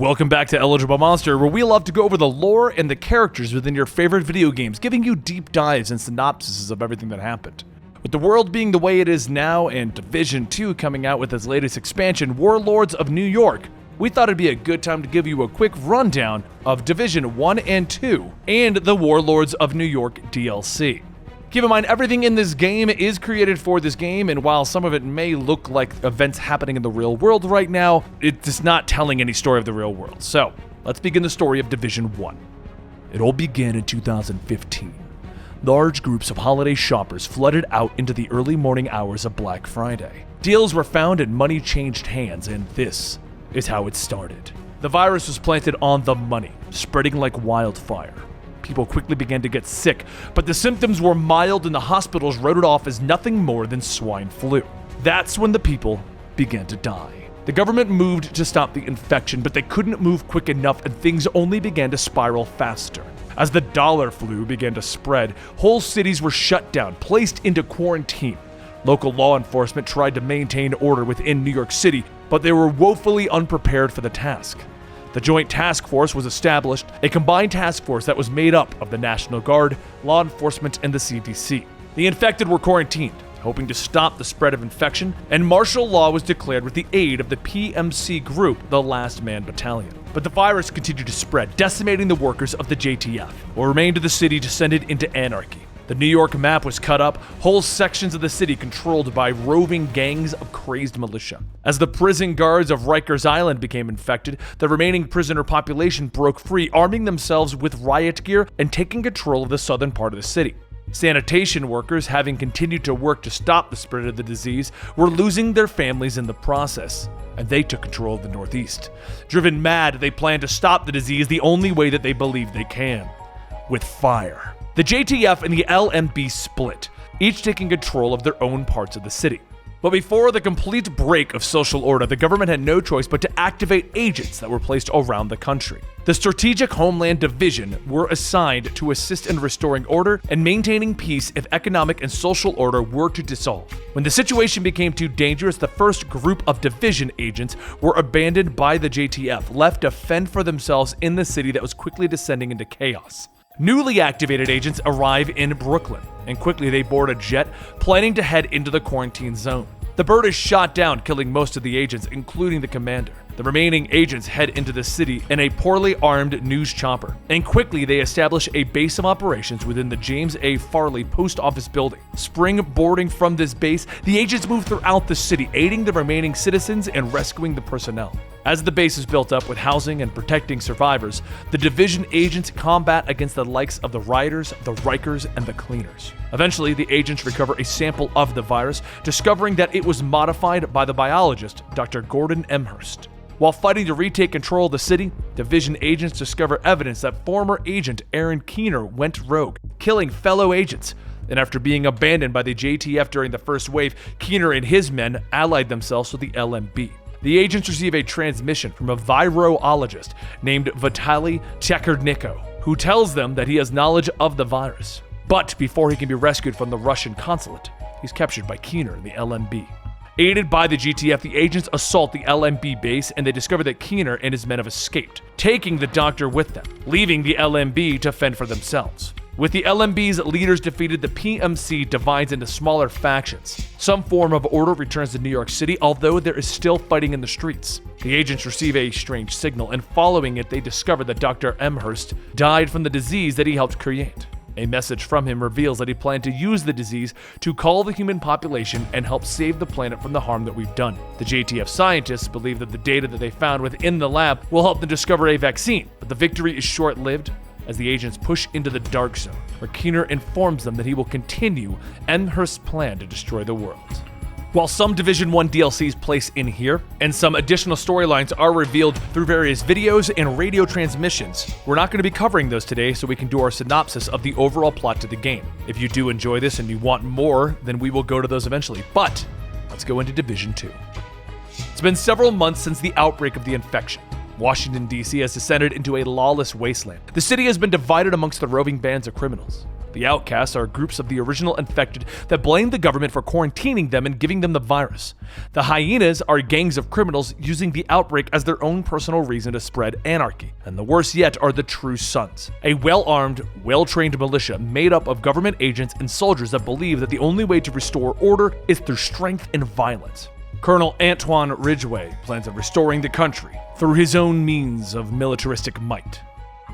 Welcome back to Eligible Monster, where we love to go over the lore and the characters within your favorite video games, giving you deep dives and synopsises of everything that happened. With the world being the way it is now and Division 2 coming out with its latest expansion, Warlords of New York, we thought it'd be a good time to give you a quick rundown of Division 1 and 2 and the Warlords of New York DLC. Keep in mind, everything in this game is created for this game, and while some of it may look like events happening in the real world right now, it's not telling any story of the real world. So, let's begin the story of Division 1. It all began in 2015. Large groups of holiday shoppers flooded out into the early morning hours of Black Friday. Deals were found and money changed hands, and this is how it started. The virus was planted on the money, spreading like wildfire. People quickly began to get sick, but the symptoms were mild and the hospitals wrote it off as nothing more than swine flu. That's when the people began to die. The government moved to stop the infection, but they couldn't move quick enough and things only began to spiral faster. As the dollar flu began to spread, whole cities were shut down, placed into quarantine. Local law enforcement tried to maintain order within New York City, but they were woefully unprepared for the task. The Joint Task Force was established, a combined task force that was made up of the National Guard, law enforcement, and the CDC. The infected were quarantined, hoping to stop the spread of infection, and martial law was declared with the aid of the PMC group, the Last Man Battalion. But the virus continued to spread, decimating the workers of the JTF. What remained of the city descended into anarchy. The New York map was cut up, whole sections of the city controlled by roving gangs of crazed militia. As the prison guards of Rikers Island became infected, the remaining prisoner population broke free, arming themselves with riot gear and taking control of the southern part of the city. Sanitation workers, having continued to work to stop the spread of the disease, were losing their families in the process, and they took control of the Northeast. Driven mad, they planned to stop the disease the only way that they believe they can: with fire. The JTF and the LMB split, each taking control of their own parts of the city. But before the complete break of social order, the government had no choice but to activate agents that were placed around the country. The Strategic Homeland Division were assigned to assist in restoring order and maintaining peace if economic and social order were to dissolve. When the situation became too dangerous, the first group of division agents were abandoned by the JTF, left to fend for themselves in the city that was quickly descending into chaos. Newly activated agents arrive in Brooklyn, and quickly they board a jet, planning to head into the quarantine zone. The bird is shot down, killing most of the agents, including the commander. The remaining agents head into the city in a poorly armed news chopper, and quickly they establish a base of operations within the James A. Farley Post Office building. Springboarding from this base, the agents move throughout the city, aiding the remaining citizens and rescuing the personnel. As the base is built up with housing and protecting survivors, the division agents combat against the likes of the rioters, the Rikers, and the cleaners. Eventually, the agents recover a sample of the virus, discovering that it was modified by the biologist, Dr. Gordon Emhurst. While fighting to retake control of the city, division agents discover evidence that former agent Aaron Keener went rogue, killing fellow agents. And after being abandoned by the JTF during the first wave, Keener and his men allied themselves with the LMB. The agents receive a transmission from a virologist named Vitaly Chakerniko, who tells them that he has knowledge of the virus. But before he can be rescued from the Russian consulate, he's captured by Keener and the LMB. Aided by the JTF, the agents assault the LMB base and they discover that Keener and his men have escaped, taking the doctor with them, leaving the LMB to fend for themselves. With the LMB's leaders defeated, the PMC divides into smaller factions. Some form of order returns to New York City, although there is still fighting in the streets. The agents receive a strange signal, and following it, they discover that Dr. Emhurst died from the disease that he helped create. A message from him reveals that he planned to use the disease to cull the human population and help save the planet from the harm that we've done. The JTF scientists believe that the data that they found within the lab will help them discover a vaccine, but the victory is short-lived as the agents push into the Dark Zone, where Keener informs them that he will continue Emhurst's plan to destroy the world. While some Division 1 DLCs place in here, and some additional storylines are revealed through various videos and radio transmissions, we're not going to be covering those today, so we can do our synopsis of the overall plot to the game. If you do enjoy this and you want more, then we will go to those eventually. But let's go into Division 2. It's been several months since the outbreak of the infection. Washington, D.C. has descended into a lawless wasteland. The city has been divided amongst the roving bands of criminals. The outcasts are groups of the original infected that blame the government for quarantining them and giving them the virus. The hyenas are gangs of criminals using the outbreak as their own personal reason to spread anarchy. And the worst yet are the True Sons, a well-armed, well-trained militia made up of government agents and soldiers that believe that the only way to restore order is through strength and violence. Colonel Antoine Ridgway plans on restoring the country through his own means of militaristic might.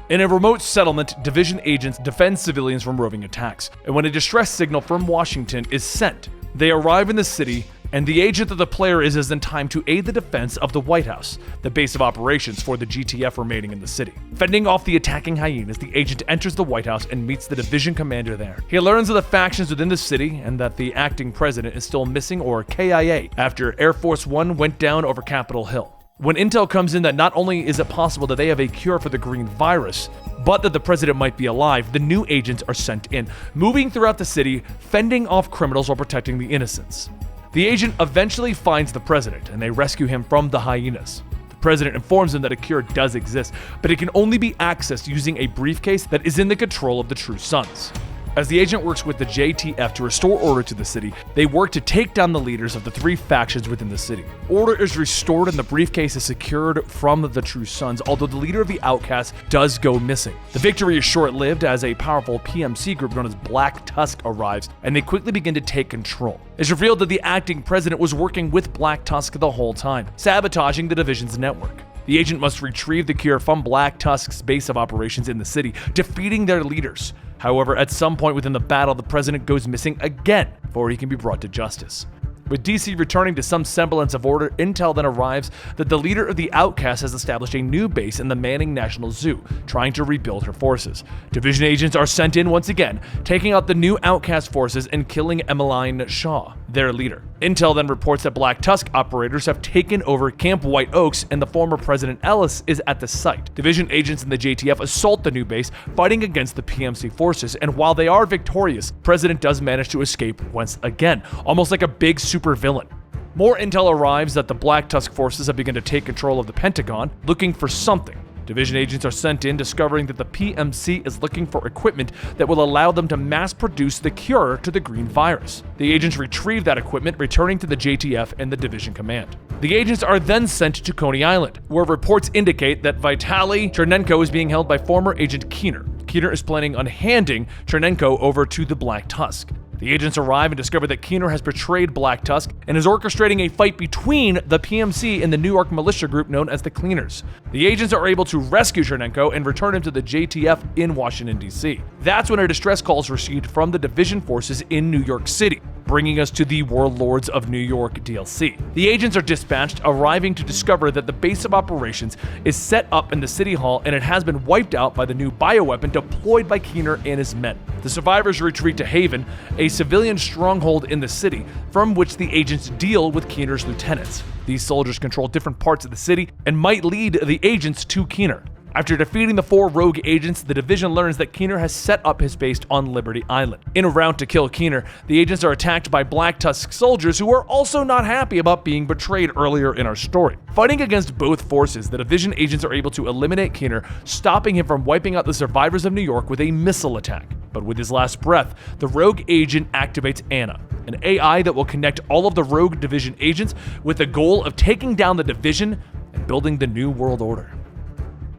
In a remote settlement, division agents defend civilians from roving attacks, and when a distress signal from Washington is sent, they arrive in the city, and the agent that the player is in time to aid the defense of the White House, the base of operations for the GTF remaining in the city. Fending off the attacking hyenas, the agent enters the White House and meets the division commander there. He learns of the factions within the city and that the acting president is still missing, or KIA, after Air Force One went down over Capitol Hill. When intel comes in that not only is it possible that they have a cure for the green virus, but that the president might be alive, the new agents are sent in, moving throughout the city, fending off criminals while protecting the innocents. The agent eventually finds the president, and they rescue him from the hyenas. The president informs them that a cure does exist, but it can only be accessed using a briefcase that is in the control of the True Sons. As the agent works with the JTF to restore order to the city, they work to take down the leaders of the three factions within the city. Order is restored and the briefcase is secured from the True Sons, although the leader of the outcasts does go missing. The victory is short-lived as a powerful PMC group known as Black Tusk arrives, and they quickly begin to take control. It's revealed that the acting president was working with Black Tusk the whole time, sabotaging the division's network. The agent must retrieve the cure from Black Tusk's base of operations in the city, defeating their leaders. However, at some point within the battle, the president goes missing again before he can be brought to justice. With DC returning to some semblance of order, intel then arrives that the leader of the outcasts has established a new base in the Manning National Zoo, trying to rebuild her forces. Division agents are sent in once again, taking out the new outcast forces and killing Emmeline Shaw, their leader. Intel then reports that Black Tusk operators have taken over Camp White Oaks and the former President Ellis is at the site. Division agents in the JTF assault the new base, fighting against the PMC forces, and while they are victorious, President does manage to escape once again, almost like a big super villain. More intel arrives that the Black Tusk forces have begun to take control of the Pentagon, looking for something. Division agents are sent in, discovering that the PMC is looking for equipment that will allow them to mass produce the cure to the green virus. The agents retrieve that equipment, returning to the JTF and the division command. The agents are then sent to Coney Island, where reports indicate that Vitaly Chernenko is being held by former agent Keener. Keener is planning on handing Chernenko over to the Black Tusk. The agents arrive and discover that Keener has betrayed Black Tusk and is orchestrating a fight between the PMC and the New York militia group known as the Cleaners. The agents are able to rescue Chernenko and return him to the JTF in Washington, D.C. That's when a distress call is received from the division forces in New York City, bringing us to the Warlords of New York DLC. The agents are dispatched, arriving to discover that the base of operations is set up in the city hall and it has been wiped out by the new bioweapon deployed by Keener and his men. The survivors retreat to Haven, a civilian stronghold in the city, from which the agents deal with Keener's lieutenants. These soldiers control different parts of the city and might lead the agents to Keener. After defeating the 4 rogue agents, the division learns that Keener has set up his base on Liberty Island. In a rout to kill Keener, the agents are attacked by Black Tusk soldiers who are also not happy about being betrayed earlier in our story. Fighting against both forces, the division agents are able to eliminate Keener, stopping him from wiping out the survivors of New York with a missile attack. But with his last breath, the rogue agent activates Anna, an AI that will connect all of the rogue division agents with the goal of taking down the division and building the New World Order.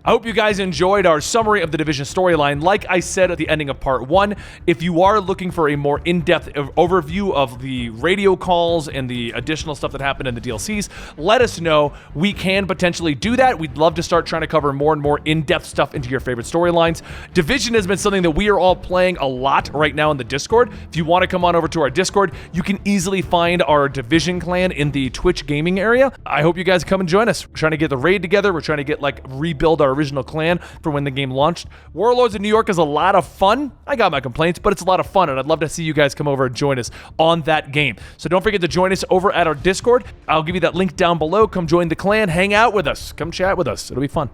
I hope you guys enjoyed our summary of the Division storyline. Like I said at the ending of part 1, if you are looking for a more in-depth overview of the radio calls and the additional stuff that happened in the DLCs, let us know. We can potentially do that. We'd love to start trying to cover more and more in-depth stuff into your favorite storylines. Division has been something that we are all playing a lot right now in the Discord. If you want to come on over to our Discord, you can easily find our Division clan in the Twitch gaming area. I hope you guys come and join us. We're trying to get the raid together. We're trying to get rebuild our original clan for when the game launched. Warlords of New York is a lot of fun. I got my complaints, but it's a lot of fun, and I'd love to see you guys come over and join us on that game. So don't forget to join us over at our Discord. I'll give you that link down below. Come join the clan, hang out with us, come chat with us. It'll be fun.